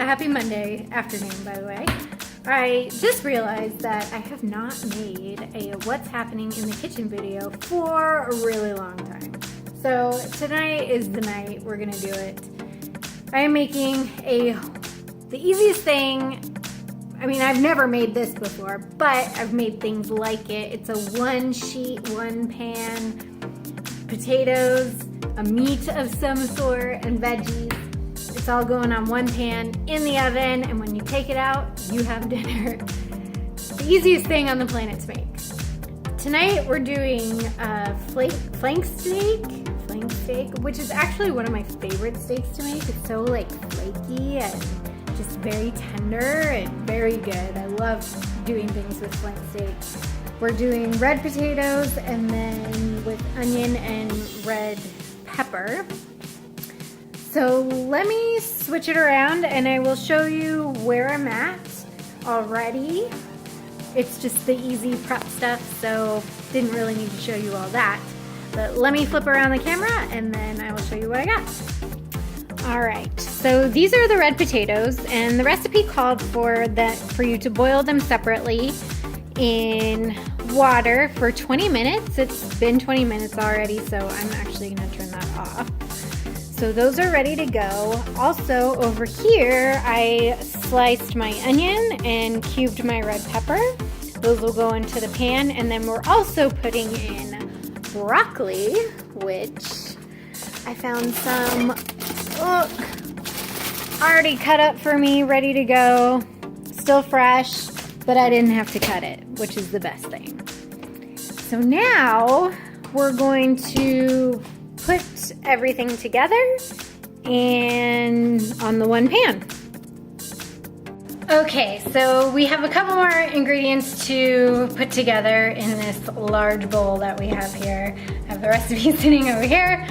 happy Monday afternoon, by the way. I just realized that I have not made a what's happening in the kitchen video for a really long time. So tonight is the night we're gonna do it. I am making the easiest thing. I mean, I've never made this before, but I've made things like it. It's a one sheet, one pan, potatoes, a meat of some sort, and veggies. It's all going on one pan in the oven, and when you take it out, you have dinner. The easiest thing on the planet to make. Tonight we're doing flank steak, which is actually one of my favorite steaks to make. It's so like flaky and just very tender and very good. I love doing things with flank steak. We're doing red potatoes and then with onion and red pepper. So let me switch it around and I will show you where I'm at already. It's just the easy prep stuff, so didn't really need to show you all that. But let me flip around the camera and then I will show you what I got. All right, so these are the red potatoes, and the recipe called for you to boil them separately in water for 20 minutes. It's been 20 minutes already, so I'm actually gonna turn that off. So those are ready to go. Also over here, I sliced my onion and cubed my red pepper. Those will go into the pan, and then we're also putting in broccoli, which I found some already cut up for me, ready to go, still fresh, but I didn't have to cut it, which is the best thing. So now we're going to put everything together and on the one pan. Okay, so we have a couple more ingredients to put together in this large bowl that we have here. I have the recipe sitting over here.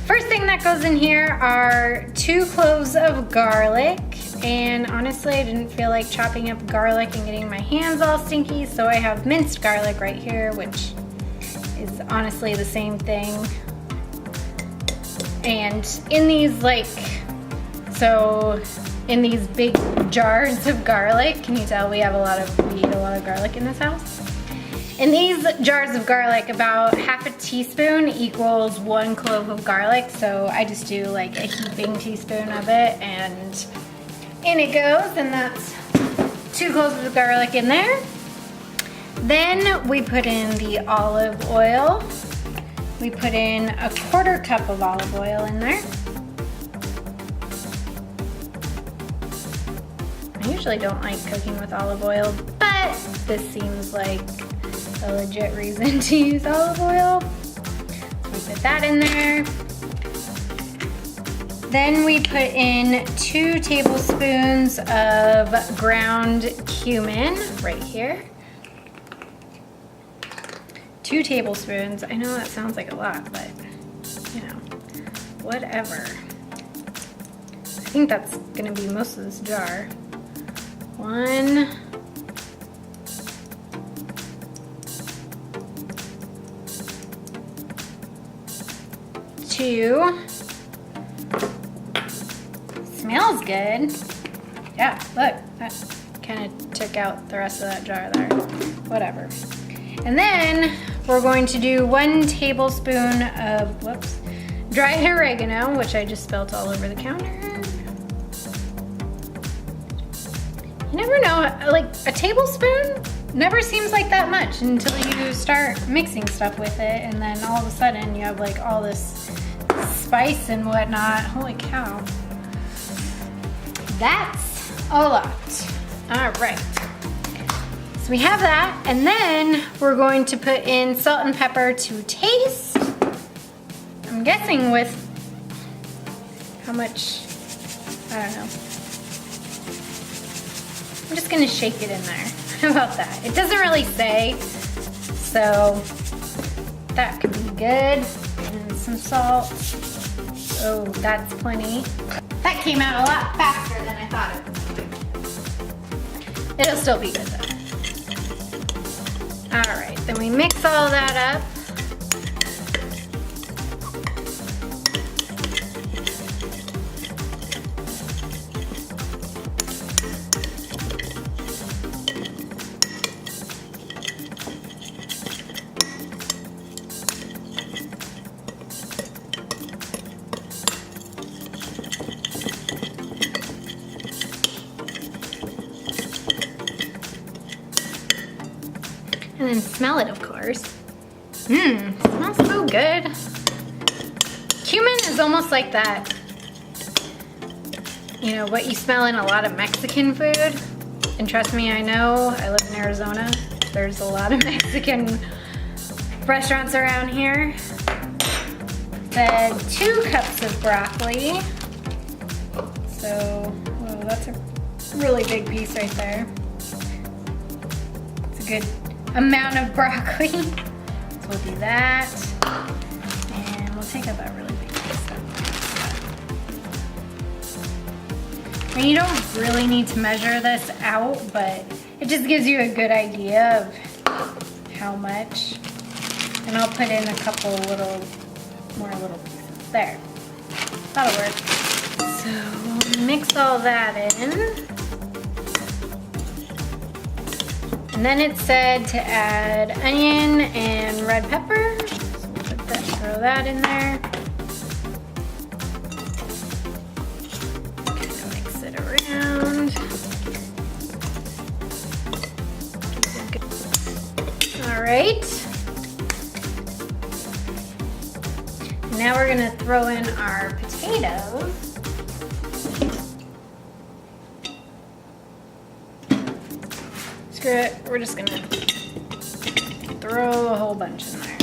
First thing that goes in here are 2 cloves of garlic, and honestly I didn't feel like chopping up garlic and getting my hands all stinky, so I have minced garlic right here, which is honestly the same thing. And in these in these big jars of garlic, can you tell we eat a lot of garlic in this house? In these jars of garlic, about half a teaspoon equals 1 clove of garlic, so I just do like a heaping teaspoon of it, and in it goes, and that's 2 cloves of garlic in there. Then we put in the olive oil. We put in a 1/4 cup of olive oil in there. I usually don't like cooking with olive oil, but this seems like a legit reason to use olive oil. So we put that in there. Then we put in 2 tablespoons of ground cumin right here. 2 tablespoons. I know that sounds like a lot, but you know, whatever. I think that's gonna be most of this jar. 1, 2. Smells good. Yeah, look, that kind of took out the rest of that jar there. Whatever. And then we're going to do 1 tablespoon of, dried oregano, which I just spilt all over the counter. You never know, like a tablespoon never seems like that much until you start mixing stuff with it, and then all of a sudden you have like all this spice and whatnot. Holy cow. That's a lot. All right. So we have that, and then we're going to put in salt and pepper to taste. I'm guessing with how much, I don't know. I'm just gonna shake it in there. How about that? It doesn't really say, so that could be good. And some salt. Oh, that's plenty. That came out a lot faster than I thought it would. It'll still be good though. All right, then we mix all that up. And then smell it, of course. Mmm, smells so good. Cumin is almost like that, you know, what you smell in a lot of Mexican food. And trust me, I know, I live in Arizona. There's a lot of Mexican restaurants around here. Then 2 cups of broccoli. So, whoa, that's a really big piece right there. It's a good amount of broccoli. So we'll do that. And we'll take out that really big piece. And you don't really need to measure this out, but it just gives you a good idea of how much. And I'll put in a couple more little pieces. There. That'll work. So mix all that in. And then it said to add onion and red pepper. So we'll throw that in there. Kind of mix it around. All right. Now we're gonna throw in our potatoes. Screw it, we're just gonna throw a whole bunch in there.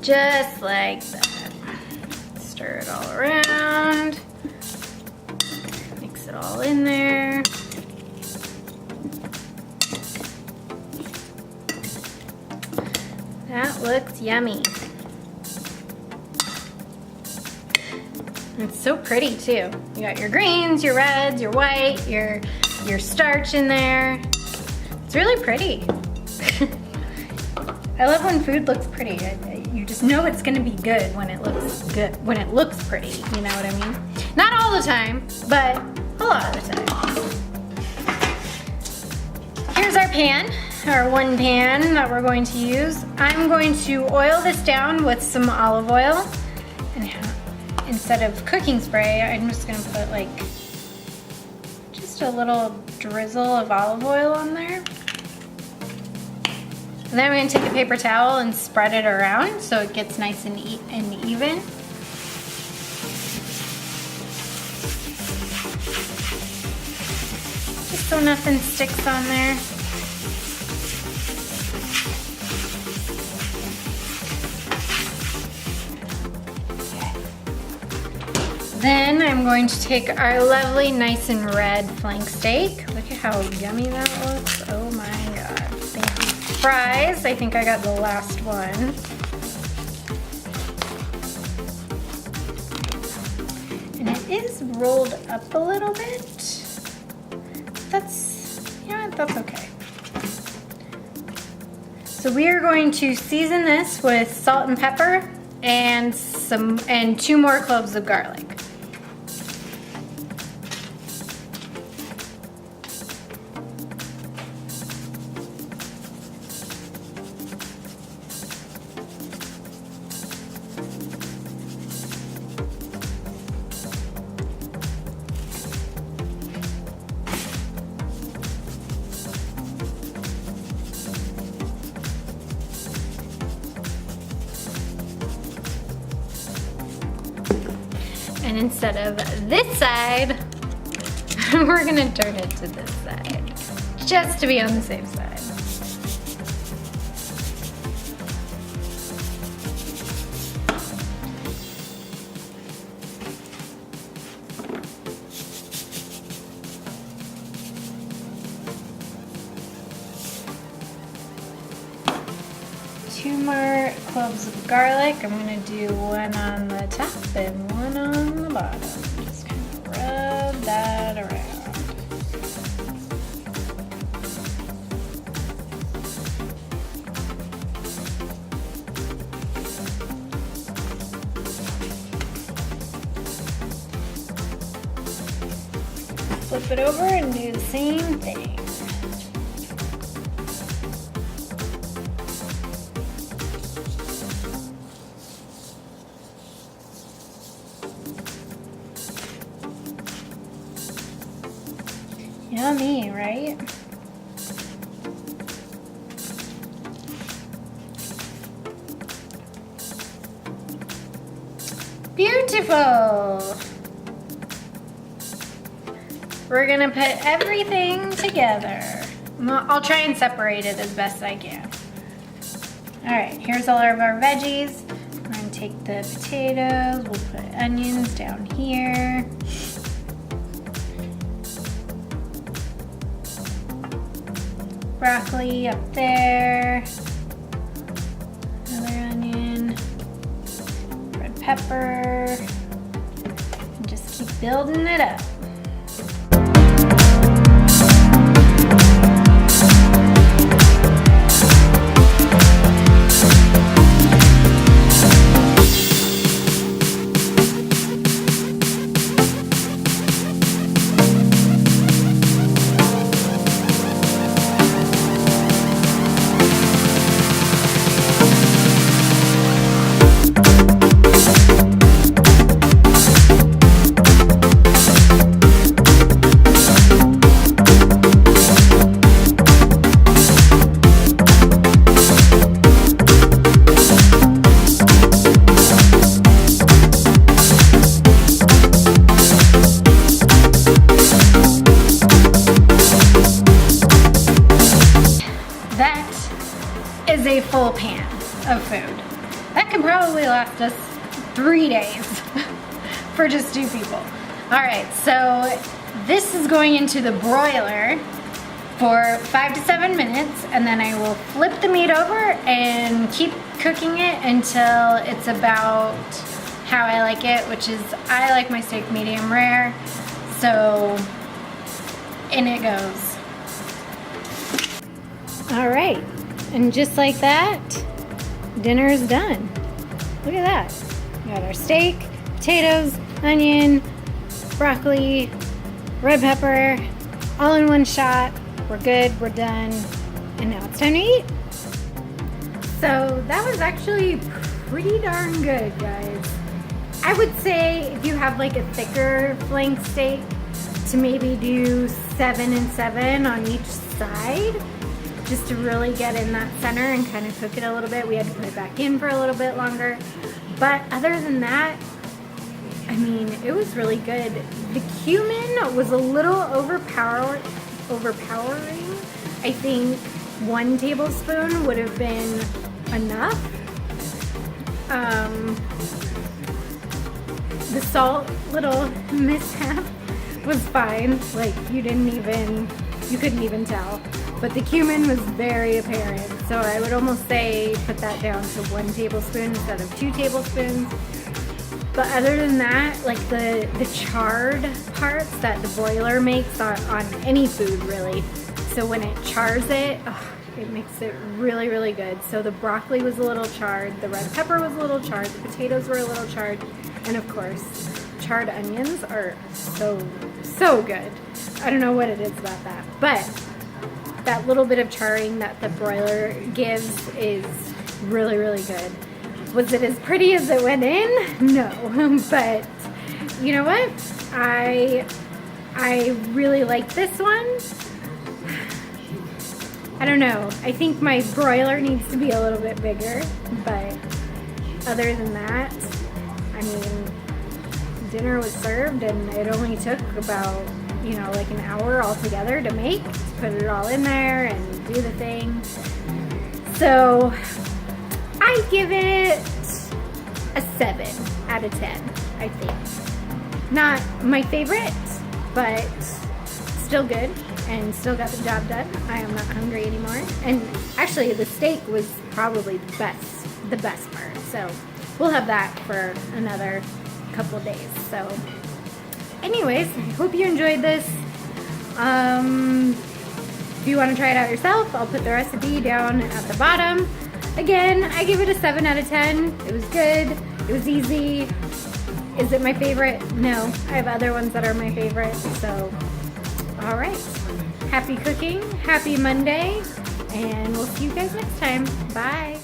Just like that. Stir it all around. Mix it all in there. That looks yummy. It's so pretty too. You got your greens, your reds, your white, your starch in there. It's really pretty. I love when food looks pretty. You just know it's gonna be good when it looks good, when it looks pretty, you know what I mean? Not all the time, but a lot of the time. Here's our pan, our one pan that we're going to use. I'm going to oil this down with some olive oil. And instead of cooking spray, I'm just gonna put like just a little drizzle of olive oil on there. And then I'm gonna take a paper towel and spread it around so it gets nice and even. Just so nothing sticks on there. Then I'm going to take our lovely nice and red flank steak. Look at how yummy that looks. Oh my God. Thank you. Fries, I think I got the last one. And it is rolled up a little bit. That's okay. So we are going to season this with salt and pepper and 2 more cloves of garlic. And instead of this side, we're gonna turn it to this side, just to be on the safe side. 2 more cloves of garlic. I'm gonna do 1 on the top and 1 on the bottom. Just kind of rub that around. Flip it over and do the same thing. Yummy, right? Beautiful. We're gonna put everything together. I'll try and separate it as best I can. All right, here's all of our veggies. We're gonna take the potatoes, we'll put onions down here. Broccoli up there. Another onion. Red pepper. And just keep building it up. Is a full pan of food. That could probably last us 3 days for just 2 people. All right, so this is going into the broiler for 5 to 7 minutes, and then I will flip the meat over and keep cooking it until it's about how I like it, which is I like my steak medium rare, so in it goes. All right. And just like that, dinner is done. Look at that. We got our steak, potatoes, onion, broccoli, red pepper, all in one shot. We're good, we're done, and now it's time to eat. So that was actually pretty darn good, guys. I would say if you have like a thicker flank steak, to maybe do 7 and 7 on each side, just to really get in that center and kind of cook it a little bit. We had to put it back in for a little bit longer. But other than that, I mean, it was really good. The cumin was a little overpowering. I think 1 tablespoon would have been enough. The salt little mishap was fine. Like you couldn't even tell. But the cumin was very apparent, so I would almost say put that down to 1 tablespoon instead of 2 tablespoons. But other than that, like the charred parts that the broiler makes on any food really, so when it chars it, it makes it really, really good. So the broccoli was a little charred, the red pepper was a little charred, the potatoes were a little charred, and of course, charred onions are so good. I don't know what it is about that, but that little bit of charring that the broiler gives is really, really good. Was it as pretty as it went in? No, but you know what? I really like this one. I don't know. I think my broiler needs to be a little bit bigger, but other than that, I mean, dinner was served and it only took about, like an hour altogether to make, to put it all in there and do the thing. So I give it a 7 out of 10, I think. Not my favorite, but still good and still got the job done. I am not hungry anymore. And actually the steak was probably the best part. So we'll have that for another couple of days. So anyways, I hope you enjoyed this. If you want to try it out yourself, I'll put the recipe down at the bottom. Again, I give it a 7 out of 10. It was good. It was easy. Is it my favorite? No. I have other ones that are my favorite. So, all right. Happy cooking. Happy Monday. And we'll see you guys next time. Bye.